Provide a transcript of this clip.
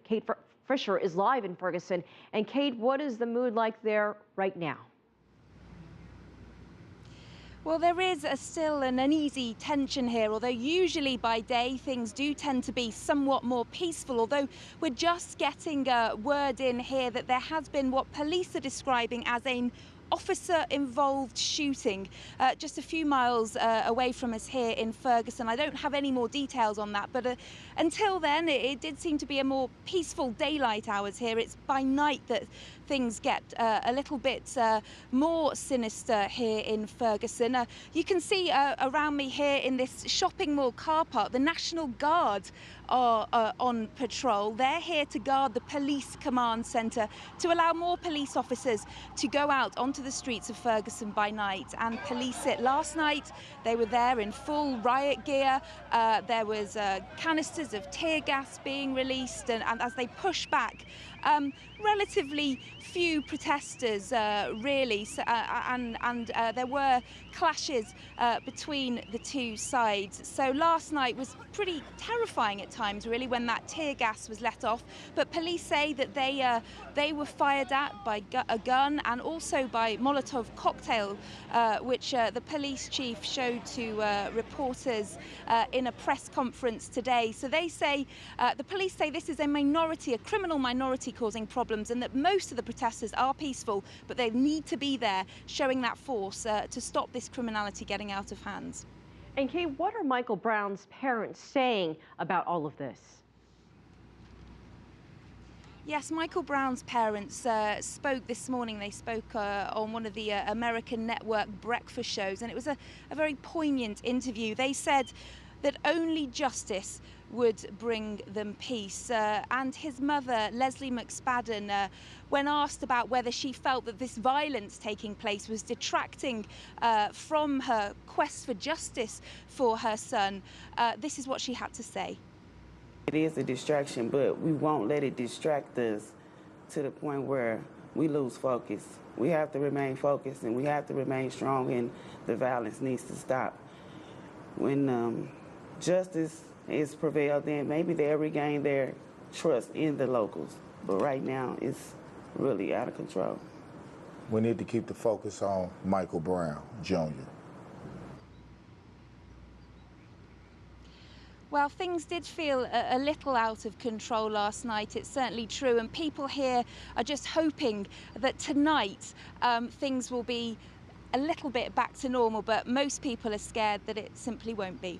Kate Fisher is live in Ferguson. And Kate, what is the mood like there right now? Well, there is still an uneasy tension here, although usually by day things do tend to be somewhat more peaceful, although we're just getting word in here that there has been what police are describing as an officer-involved shooting just a few miles away from us here in Ferguson. I don't have any more details on that, but until then it did seem to be a more peaceful daylight hours here. It's by night that things get a little bit more sinister here in Ferguson. You can see around me here in this shopping mall car park, the National Guard are on patrol. They're here to guard the police command centre to allow more police officers to go out onto the streets of Ferguson by night and police it. Last night they were there in full riot gear. There was canisters of tear gas being released, and as they push back relatively few protesters really, and there were clashes between the two sides. So last night was pretty terrifying at times, really, when that tear gas was let off. But police say that they were fired at by a gun and also by Molotov cocktail, which the police chief showed to reporters in a press conference today. So they say, the police say this is a minority, a criminal minority causing problems, and that most of the protesters are peaceful, but they need to be there showing that force to stop this criminality getting out of hand. And Kate, what are Michael Brown's parents saying about all of this? Yes, Michael Brown's parents spoke this morning. They spoke on one of the American network breakfast shows, and it was a very poignant interview. They said that only justice would bring them peace. And his mother, Leslie McSpadden, when asked about whether she felt that this violence taking place was detracting from her quest for justice for her son, this is what she had to say. It is a distraction, but we won't let it distract us to the point where we lose focus. We have to remain focused, and we have to remain strong, and the violence needs to stop. When justice is prevailed, then maybe they'll regain their trust in the locals. But right now, it's really out of control. We need to keep the focus on Michael Brown, Jr. Well, things did feel a little out of control last night, it's certainly true, and people here are just hoping that tonight things will be a little bit back to normal, but most people are scared that it simply won't be.